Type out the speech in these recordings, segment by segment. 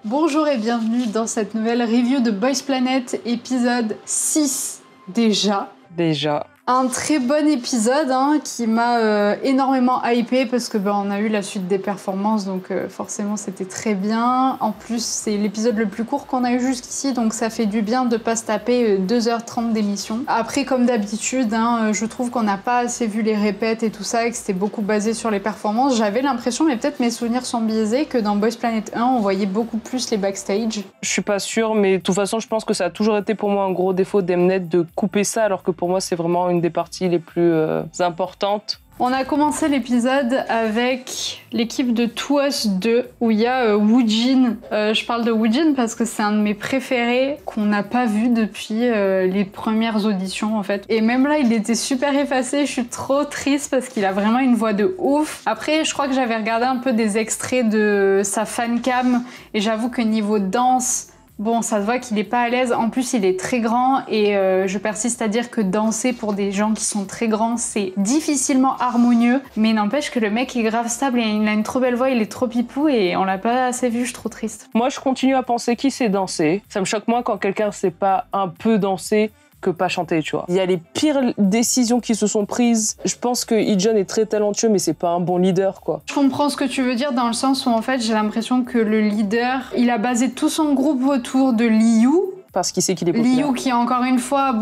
Bonjour et bienvenue dans cette nouvelle review de Boys Planet, épisode 6 déjà. Un très bon épisode qui m'a énormément hypé parce que on a eu la suite des performances, donc forcément c'était très bien. En plus c'est l'épisode le plus court qu'on a eu jusqu'ici, donc ça fait du bien de pas se taper 2h30 d'émission. Après comme d'habitude, je trouve qu'on n'a pas assez vu les répètes et tout ça et que c'était beaucoup basé sur les performances. J'avais l'impression, mais peut-être mes souvenirs sont biaisés, que dans Boys Planet 1 on voyait beaucoup plus les backstage. Je suis pas sûre, mais de toute façon je pense que ça a toujours été pour moi un gros défaut d'Mnet de couper ça, alors que pour moi c'est vraiment une des parties les plus importantes. On a commencé l'épisode avec l'équipe de 2us2 où il y a Woojin. Je parle de Woojin parce que c'est un de mes préférés qu'on n'a pas vu depuis les premières auditions en fait. Et même là il était super effacé, je suis trop triste parce qu'il a vraiment une voix de ouf. Après je crois que j'avais regardé un peu des extraits de sa fancam et j'avoue que niveau danse, bon, ça se voit qu'il est pas à l'aise. En plus, il est très grand et je persiste à dire que danser pour des gens qui sont très grands, c'est difficilement harmonieux. Mais n'empêche que le mec est grave stable et il a une trop belle voix, il est trop pipou et on l'a pas assez vu, je suis trop triste. Moi, je continue à penser qu'il sait danser. Ça me choque moins quand quelqu'un sait pas un peu danser que pas chanter, tu vois. Il y a les pires décisions qui se sont prises. Je pense que Heejun est très talentueux, mais c'est pas un bon leader, quoi. Je comprends ce que tu veux dire dans le sens où en fait j'ai l'impression que le leader, il a basé tout son groupe autour de Liu. Parce qu'il sait qu'il est populaire. Liu qui, encore une fois,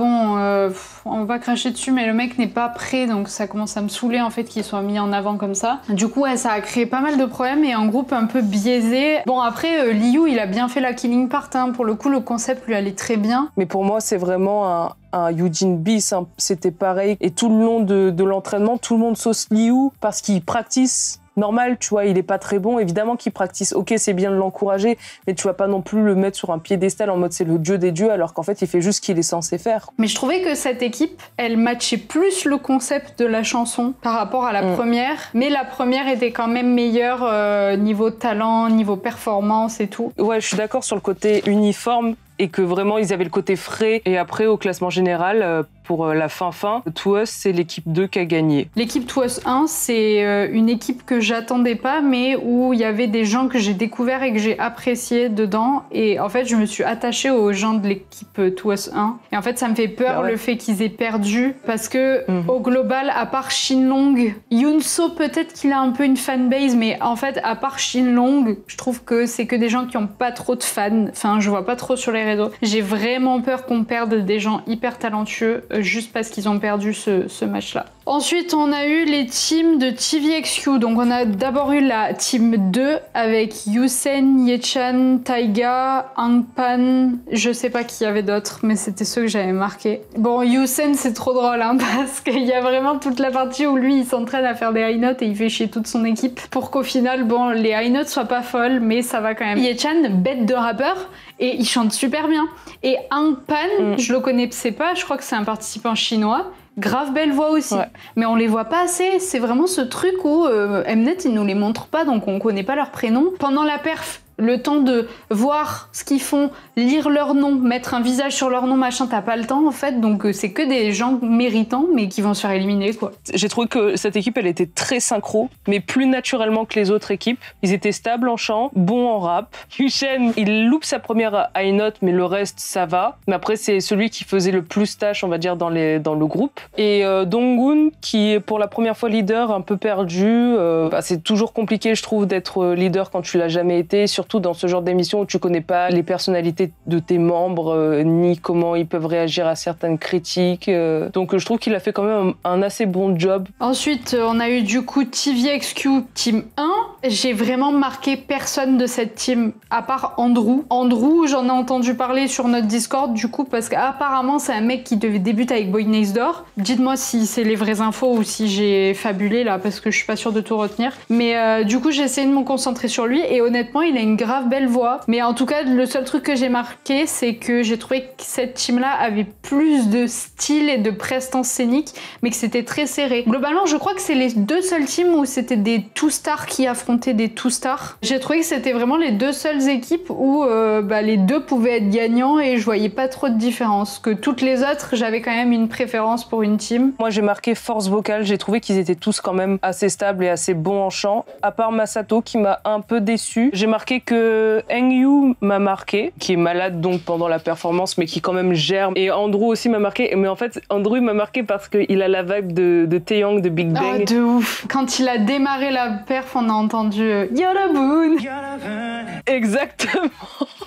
on va cracher dessus, mais le mec n'est pas prêt, donc ça commence à me saouler en fait qu'il soit mis en avant comme ça. Du coup, ça a créé pas mal de problèmes et un groupe un peu biaisé. Bon, après, Liu, il a bien fait la killing part, pour le coup, le concept lui allait très bien. Mais pour moi, c'est vraiment un Youjin bis, c'était pareil. Et tout le long de l'entraînement, tout le monde sauce Liu parce qu'il practice. Normal, tu vois, il est pas très bon. Évidemment qu'il practice, ok, c'est bien de l'encourager, mais tu vas pas non plus le mettre sur un piédestal en mode c'est le dieu des dieux, alors qu'en fait, il fait juste ce qu'il est censé faire. Mais je trouvais que cette équipe, elle matchait plus le concept de la chanson par rapport à la première, mais la première était quand même meilleure niveau talent, niveau performance et tout. Ouais, je suis d'accord sur le côté uniforme, et que vraiment ils avaient le côté frais. Et après au classement général, pour la fin, 2us c'est l'équipe 2 qui a gagné. L'équipe 2us1 c'est une équipe que j'attendais pas, mais où il y avait des gens que j'ai découverts et que j'ai appréciés dedans, et en fait je me suis attachée aux gens de l'équipe 2us1 et en fait ça me fait peur le fait qu'ils aient perdu, parce que au global, à part Shinlong, Yoonso peut-être qu'il a un peu une fanbase, mais en fait à part Shinlong, je trouve que c'est que des gens qui ont pas trop de fans, enfin je vois pas trop sur les réseaux. J'ai vraiment peur qu'on perde des gens hyper talentueux juste parce qu'ils ont perdu ce match-là. Ensuite, on a eu les teams de TVXQ. Donc, on a d'abord eu la team 2 avec Yusen, Yechan, Taiga, Hangpan. Je sais pas qui y avait d'autres, mais c'était ceux que j'avais marqués. Bon, Yusen, c'est trop drôle, parce qu'il y a vraiment toute la partie où lui, il s'entraîne à faire des high notes et il fait chier toute son équipe pour qu'au final, les high notes soient pas folles, mais ça va quand même. Yechan, bête de rappeur, et il chante super bien. Et Hangpan, je le connaissais pas, je crois que c'est un participant chinois. Grave belle voix aussi, mais on les voit pas assez. C'est vraiment ce truc où Mnet il nous les montre pas, donc on connaît pas leur prénom. Pendant la perf, le temps de voir ce qu'ils font, lire leur nom, mettre un visage sur leur nom, machin, t'as pas le temps en fait, donc c'est que des gens méritants mais qui vont se faire éliminer, quoi. J'ai trouvé que cette équipe elle était très synchro, mais plus naturellement que les autres équipes. Ils étaient stables en chant, bons en rap. Yuchen, il loupe sa première high note, mais le reste ça va. Mais après c'est celui qui faisait le plus tâche, on va dire, dans le groupe. Et Donghoon, qui est pour la première fois leader, un peu perdu. C'est toujours compliqué, je trouve, d'être leader quand tu l'as jamais été, surtout dans ce genre d'émission où tu connais pas les personnalités de tes membres, ni comment ils peuvent réagir à certaines critiques. Donc je trouve qu'il a fait quand même un assez bon job. Ensuite, on a eu du coup TVXQ Team 1. J'ai vraiment marqué personne de cette team, à part Andrew. Andrew, j'en ai entendu parler sur notre Discord, du coup, parce qu'apparemment c'est un mec qui devait débuter avec Boy Next Door. Dites-moi si c'est les vraies infos ou si j'ai fabulé là, parce que je suis pas sûre de tout retenir. Mais du coup, j'ai essayé de me concentrer sur lui, et honnêtement, il a une grave belle voix. Mais en tout cas, le seul truc que j'ai marqué, c'est que j'ai trouvé que cette team-là avait plus de style et de prestance scénique, mais que c'était très serré. Globalement, je crois que c'est les deux seules teams où c'était des two-stars qui affrontaient affronter des two-stars. J'ai trouvé que c'était vraiment les deux seules équipes où les deux pouvaient être gagnants et je voyais pas trop de différence. Que toutes les autres, j'avais quand même une préférence pour une team. Moi, j'ai marqué force vocale. J'ai trouvé qu'ils étaient tous quand même assez stables et assez bons en chant. À part Masato qui m'a un peu déçu. J'ai marqué que Engyu m'a marqué, qui est malade donc pendant la performance, mais qui quand même gère. Et Andrew aussi m'a marqué. Mais en fait, Andrew m'a marqué parce qu'il a la vibe de Taeyang de Big Bang. Ah, de ouf. Quand il a démarré la perf, on a entendu Yolaboon. Exactement.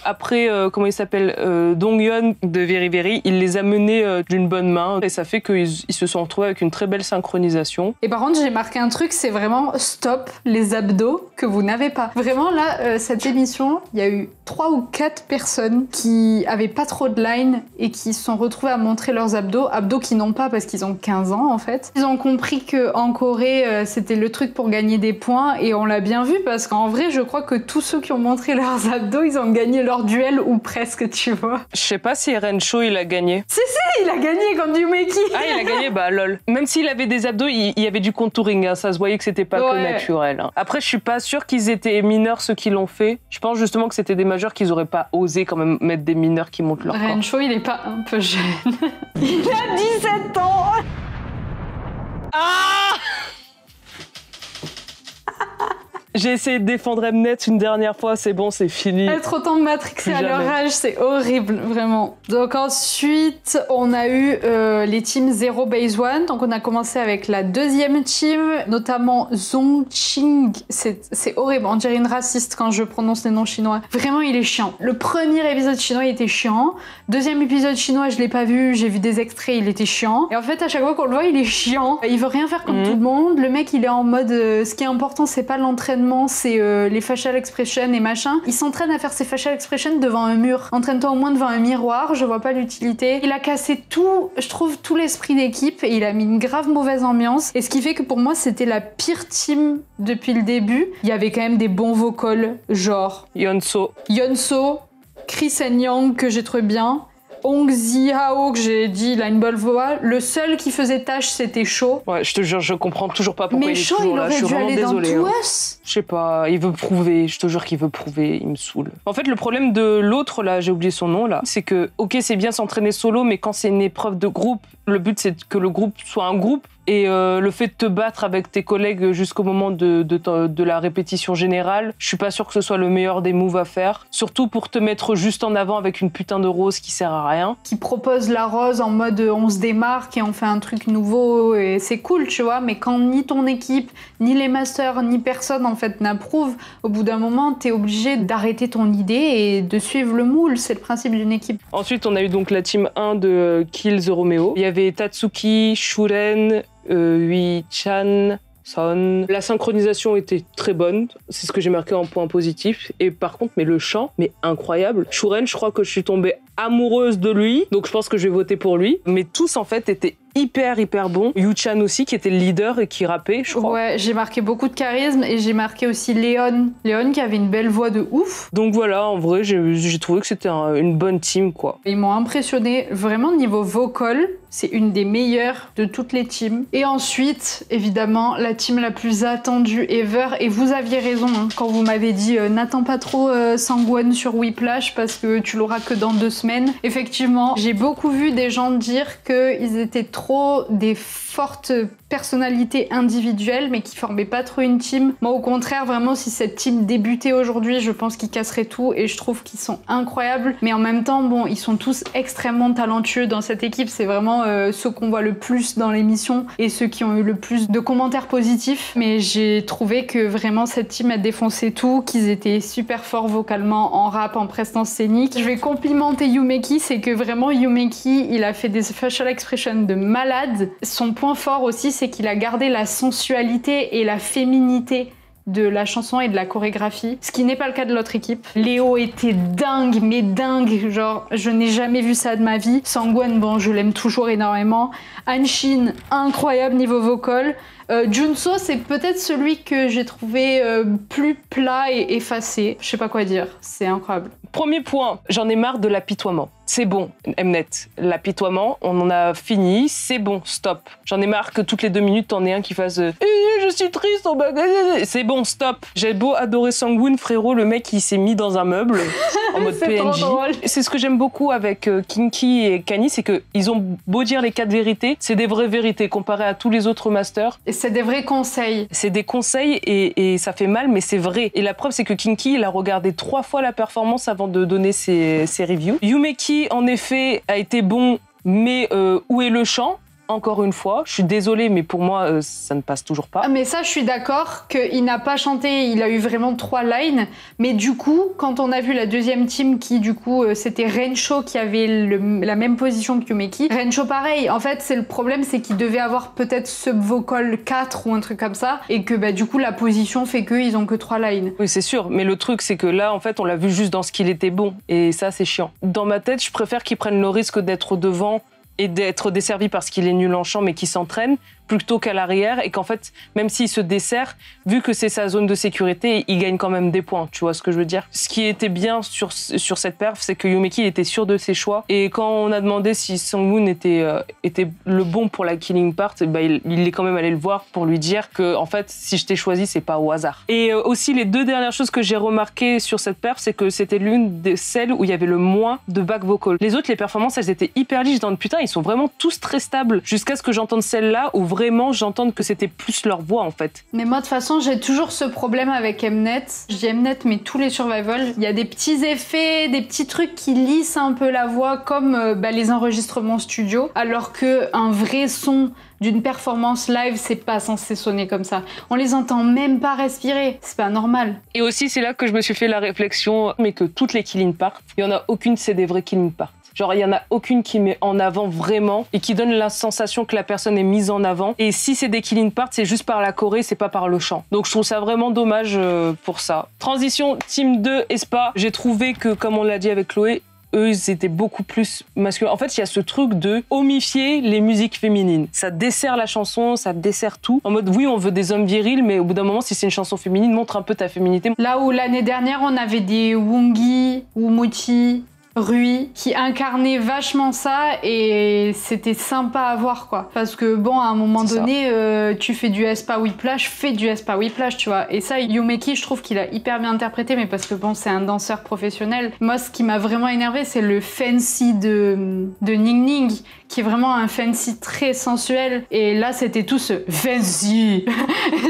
Après, comment il s'appelle, Donghyun de Very Very, il les a menés d'une bonne main et ça fait qu'ils se sont retrouvés avec une très belle synchronisation. Et par contre, j'ai marqué un truc, c'est vraiment stop les abdos que vous n'avez pas. Vraiment là, cette émission, il y a eu 3 ou 4 personnes qui avaient pas trop de line et qui se sont retrouvées à montrer leurs abdos qu'ils n'ont pas parce qu'ils ont 15 ans en fait. Ils ont compris que en Corée, c'était le truc pour gagner des points et on l'a bien vu parce qu'en vrai, je crois que tous ceux qui ont montré leurs abdos, ils ont gagné leur duel ou presque, tu vois. Je sais pas si Eren Cho il a gagné. Si, il a gagné contre Yumeki. Ah, il a gagné, bah lol. Même s'il avait des abdos, il y avait du contouring, hein. Ça se voyait que c'était pas que naturel. Hein. Après, je suis pas sûre qu'ils étaient mineurs ceux qui l'ont fait. Je pense justement que c'était des majeurs qu'ils auraient pas osé quand même mettre des mineurs qui montent leur corps. Eren Cho, il est pas un peu jeune. Il a 17 ans. Ah! J'ai essayé de défendre Mnet une dernière fois, c'est bon, c'est fini. Être autant matrixé à leur âge, c'est horrible, vraiment. Donc ensuite, on a eu les teams 0 Base 1. Donc on a commencé avec la deuxième team, notamment Zongqing. C'est horrible, on dirait une raciste quand je prononce les noms chinois. Vraiment, il est chiant. Le premier épisode chinois, il était chiant. Deuxième épisode chinois, je l'ai pas vu, j'ai vu des extraits, il était chiant. Et en fait, à chaque fois qu'on le voit, il est chiant. Il veut rien faire comme tout le monde. Le mec, il est en mode, ce qui est important, c'est pas l'entraînement, c'est les facial expressions et machin. Il s'entraîne à faire ses facial expressions devant un mur. Entraîne-toi au moins devant un miroir, je vois pas l'utilité. Il a cassé tout, je trouve, tout l'esprit d'équipe et il a mis une grave mauvaise ambiance. Et ce qui fait que pour moi, c'était la pire team depuis le début. Il y avait quand même des bons vocals, genre Yeonso, Chris Yang que j'ai trouvé bien. Hong Zi-hao, que j'ai dit, il a une bonne voix. Le seul qui faisait tâche, c'était Shaw. Ouais, je te jure, je comprends toujours pas pourquoi mais il est Shaw, toujours là. Je suis vraiment désolée. Dans hein. Us. Je sais pas, il veut prouver. Je te jure qu'il veut prouver. Il me saoule. En fait, le problème de l'autre, là, j'ai oublié son nom, là, c'est que, ok, c'est bien s'entraîner solo, mais quand c'est une épreuve de groupe, le but, c'est que le groupe soit un groupe. Et le fait de te battre avec tes collègues jusqu'au moment de la répétition générale, je suis pas sûre que ce soit le meilleur des moves à faire. Surtout pour te mettre juste en avant avec une putain de rose qui sert à rien. Qui propose la rose en mode on se démarque et on fait un truc nouveau et c'est cool, tu vois. Mais quand ni ton équipe, ni les masters, ni personne en fait n'approuve, au bout d'un moment, t'es obligé d'arrêter ton idée et de suivre le moule. C'est le principe d'une équipe. Ensuite, on a eu donc la team 1 de Kill the Romeo. Il y avait Tatsuki, Shuren, Hui-chan, Son. La synchronisation était très bonne, c'est ce que j'ai marqué en point positif. Et par contre, mais le chant, mais incroyable. Shuren, je crois que je suis tombée amoureuse de lui, donc je pense que je vais voter pour lui. Mais tous en fait étaient hyper bons. Yu-chan aussi qui était le leader et qui rappait, je crois. Ouais, j'ai marqué beaucoup de charisme et j'ai marqué aussi Léon qui avait une belle voix de ouf. Donc voilà, en vrai, j'ai trouvé que c'était une bonne team, quoi. Ils m'ont impressionné vraiment niveau vocal. C'est une des meilleures de toutes les teams. Et ensuite, évidemment, la team la plus attendue ever. Et vous aviez raison hein, quand vous m'avez dit n'attends pas trop Sangwon sur Whiplash parce que tu l'auras que dans 2 semaines. Effectivement, j'ai beaucoup vu des gens dire qu'ils étaient trop des fortes personnalités individuelles mais qui formaient pas trop une team. Moi au contraire, vraiment si cette team débutait aujourd'hui, je pense qu'ils casseraient tout et je trouve qu'ils sont incroyables. Mais en même temps, bon, ils sont tous extrêmement talentueux dans cette équipe. C'est vraiment ceux qu'on voit le plus dans l'émission et ceux qui ont eu le plus de commentaires positifs. Mais j'ai trouvé que vraiment cette team a défoncé tout, qu'ils étaient super forts vocalement, en rap, en prestance scénique. Je vais complimenter Yumeki, c'est que vraiment Yumeki, il a fait des facial expressions de malade. Son point fort aussi, c'est qu'il a gardé la sensualité et la féminité de la chanson et de la chorégraphie, ce qui n'est pas le cas de l'autre équipe. Léo était dingue, mais dingue, genre je n'ai jamais vu ça de ma vie. Sangwon, bon, je l'aime toujours énormément. Hanshin, incroyable niveau vocal. Junso, c'est peut-être celui que j'ai trouvé plus plat et effacé. Je sais pas quoi dire, c'est incroyable. Premier point, j'en ai marre de l'apitoiement. C'est bon, Mnet, l'apitoiement, on en a fini, c'est bon, stop. J'en ai marre que toutes les 2 minutes, t'en aies un qui fasse je suis triste, on va... C'est bon, stop. J'ai beau adorer Sang-woon, frérot, le mec, il s'est mis dans un meuble en mode PNJ. C'est ce que j'aime beaucoup avec Kinky et Kanye, c'est qu'ils ont beau dire les 4 vérités, c'est des vraies vérités comparé à tous les autres masters. Et c'est des vrais conseils. C'est des conseils et ça fait mal, mais c'est vrai. Et la preuve, c'est que Kinky, il a regardé 3 fois la performance avant de donner ses reviews. Yumeki, en effet, a été bon, mais où est le chant ? Encore une fois, je suis désolée, mais pour moi, ça ne passe toujours pas. Ah, mais ça, je suis d'accord qu'il n'a pas chanté, il a eu vraiment 3 lines. Mais du coup, quand on a vu la deuxième team qui, du coup, c'était Rensho qui avait la même position que Yumeki. Rensho, pareil. En fait, c'est le problème, c'est qu'il devait avoir peut-être subvocal 4 ou un truc comme ça. Et que, bah, du coup, la position fait qu'ils ont que 3 lines. Oui, c'est sûr. Mais le truc, c'est que là, en fait, on l'a vu juste dans ce qu'il était bon. Et ça, c'est chiant. Dans ma tête, je préfère qu'ils prennent le risque d'être devant et d'être desservi parce qu'il est nul en chant mais qu'il s'entraîne plutôt qu'à l'arrière et qu'en fait, même s'il se dessert, vu que c'est sa zone de sécurité, il gagne quand même des points, tu vois ce que je veux dire. Ce qui était bien sur cette perf, c'est que Yumeki était sûr de ses choix et quand on a demandé si Sang-woon était le bon pour la killing part, bah, il est quand même allé le voir pour lui dire que en fait, si je t'ai choisi, c'est pas au hasard. Et aussi, les 2 dernières choses que j'ai remarquées sur cette perf, c'est que c'était l'une de celles où il y avait le moins de back vocal. Les autres, les performances, elles étaient hyper lisses dans le putain, ils sont vraiment tous très stables jusqu'à ce que j'entende celle-là où vraiment j'entends que c'était plus leur voix en fait. Mais moi de toute façon j'ai toujours ce problème avec Mnet. Je dis Mnet mais tous les survival, il y a des petits effets, des petits trucs qui lissent un peu la voix comme les enregistrements studio, alors que un vrai son d'une performance live, c'est pas censé sonner comme ça. On les entend même pas respirer, c'est pas normal. Et aussi c'est là que je me suis fait la réflexion, mais que toutes les killing parts, il y en a aucune c'est des vrais killing parts. Genre, il y en a aucune qui met en avant vraiment et qui donne la sensation que la personne est mise en avant. Et si c'est des killing parts, c'est juste par la choré, c'est pas par le chant. Donc je trouve ça vraiment dommage pour ça. Transition Team 2 Aespa. J'ai trouvé que, comme on l'a dit avec Chloé, eux, ils étaient beaucoup plus masculins. En fait, il y a ce truc de homifier les musiques féminines. Ça dessert la chanson, ça dessert tout. En mode, oui, on veut des hommes virils, mais au bout d'un moment, si c'est une chanson féminine, montre un peu ta féminité. Là où l'année dernière, on avait des Wongi, Wumuchi, Rui qui incarnait vachement ça et c'était sympa à voir quoi, parce que bon à un moment donné tu fais du Aespa Whiplash, fais du Aespa Whiplash tu vois, et ça Yumeki je trouve qu'il a hyper bien interprété, mais parce que bon c'est un danseur professionnel. Moi ce qui m'a vraiment énervé c'est le fancy de Ning Ning qui est vraiment un fancy très sensuel, et là c'était tout ce fancy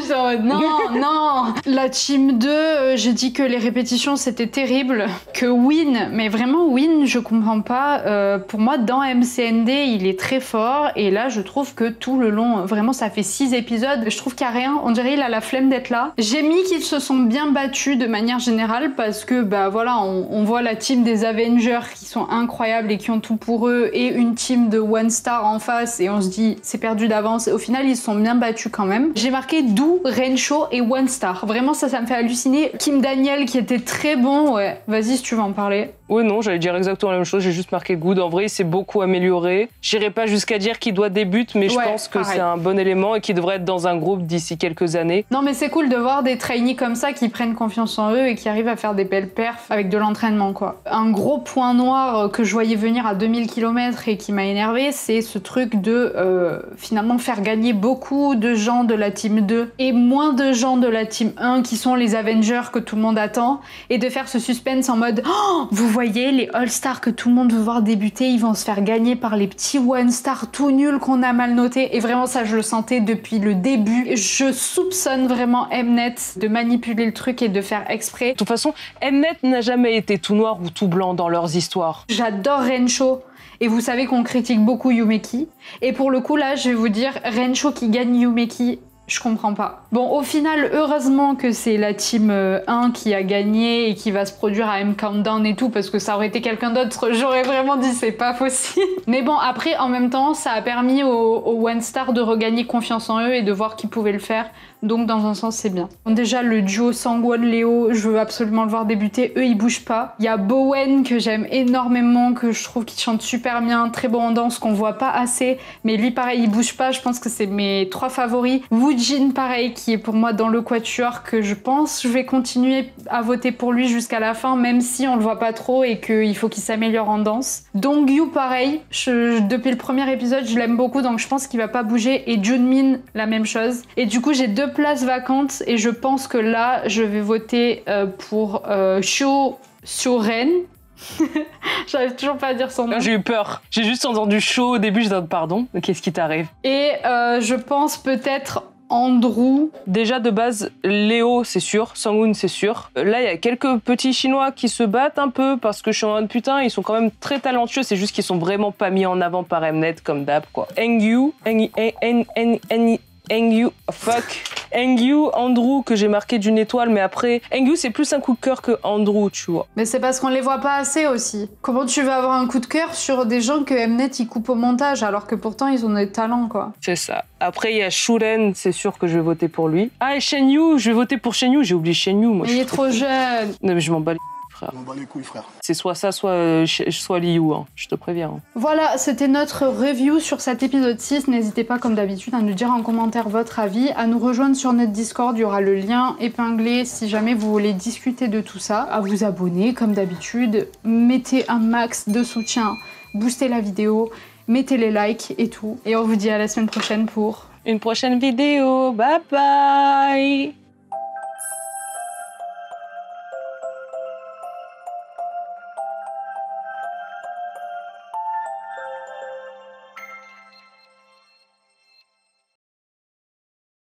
genre non la team 2 j'ai dit que les répétitions c'était terrible, que Win, mais vraiment Win je comprends pas, pour moi dans MCND il est très fort, et là je trouve que tout le long vraiment ça fait 6 épisodes, je trouve qu'il n'y a rien, on dirait il a la flemme d'être là. J'ai mis qu'ils se sont bien battus de manière générale parce que bah voilà on voit la team des Avengers qui sont incroyables et qui ont tout pour eux, et une team de One Star en face, et on se dit c'est perdu d'avance, et au final ils se sont bien battus quand même. J'ai marqué Do, Rensho et One Star, vraiment ça me fait halluciner. Kim Daniel qui était très bon, ouais vas-y si tu veux en parler. Oui, non, j'allais dire exactement la même chose, j'ai juste marqué good. En vrai, il s'est beaucoup amélioré. J'irai pas jusqu'à dire qu'il doit débuter, mais je pense que c'est un bon élément et qu'il devrait être dans un groupe d'ici quelques années. Non, mais c'est cool de voir des trainees comme ça qui prennent confiance en eux et qui arrivent à faire des belles perfs avec de l'entraînement, quoi. Un gros point noir que je voyais venir à 2000 km et qui m'a énervé, c'est ce truc de finalement faire gagner beaucoup de gens de la team 2 et moins de gens de la team 1 qui sont les Avengers que tout le monde attend, et de faire ce suspense en mode oh, vous voyez les All-Stars que tout le monde veut voir débuter, ils vont se faire gagner par les petits One-Star tout nuls qu'on a mal notés. Et vraiment ça je le sentais depuis le début. Je soupçonne vraiment Mnet de manipuler le truc et de faire exprès. De toute façon, Mnet n'a jamais été tout noir ou tout blanc dans leurs histoires. J'adore Rensho. Et vous savez qu'on critique beaucoup Yumeki. Et pour le coup là je vais vous dire, Rensho qui gagne Yumeki, je comprends pas. Bon, au final, heureusement que c'est la team 1 qui a gagné et qui va se produire à M Countdown et tout, parce que ça aurait été quelqu'un d'autre, j'aurais vraiment dit c'est pas possible. Mais bon, après, en même temps, ça a permis aux One Star de regagner confiance en eux et de voir qu'ils pouvaient le faire. Donc dans un sens, c'est bien. Bon, déjà, le duo Sangwon-Léo, je veux absolument le voir débuter. Eux, ils bougent pas. Il y a Bowen que j'aime énormément, que je trouve qu'il chante super bien, très bon en danse, qu'on voit pas assez. Mais lui, pareil, il bouge pas. Je pense que c'est mes 3 favoris. Woojin, pareil, qui est pour moi dans le quatuor, que je pense je vais continuer à voter pour lui jusqu'à la fin, même si on le voit pas trop et qu'il faut qu'il s'améliore en danse. Dongyu, pareil. Depuis le premier épisode, je l'aime beaucoup, donc je pense qu'il va pas bouger. Et Junmin, la même chose. Et du coup, j'ai 2 places vacantes et je pense que là, je vais voter pour Shoren. J'arrive toujours pas à dire son nom. J'ai eu peur. J'ai juste entendu chaud au début, je dis pardon, qu'est-ce qui t'arrive? Et je pense peut-être Andrew. Déjà de base, Léo c'est sûr, Sangwon c'est sûr. Là il y a quelques petits chinois qui se battent un peu parce que je suis en mode putain, ils sont quand même très talentueux, c'est juste qu'ils sont vraiment pas mis en avant par Mnet comme d'hab quoi. Engyu, Andrew que j'ai marqué d'une étoile, mais après Engyu c'est plus un coup de cœur que Andrew, tu vois. Mais c'est parce qu'on les voit pas assez aussi. Comment tu veux avoir un coup de cœur sur des gens que Mnet il coupe au montage alors que pourtant ils ont des talents quoi. C'est ça. Après il y a Shuren, c'est sûr que je vais voter pour lui. Ah et Shenyu, je vais voter pour Shenyu, j'ai oublié Shenyu moi. Mais il est trop jeune. Non mais je m'en bats les frère. Je m'en bats les couilles, frère. C'est soit ça, soit Liu, hein. Je te préviens. Hein. Voilà, c'était notre review sur cet épisode 6. N'hésitez pas, comme d'habitude, à nous dire en commentaire votre avis, à nous rejoindre sur notre Discord. Il y aura le lien épinglé si jamais vous voulez discuter de tout ça. À vous abonner, comme d'habitude. Mettez un max de soutien, boostez la vidéo, mettez les likes et tout. Et on vous dit à la semaine prochaine pour une prochaine vidéo. Bye bye!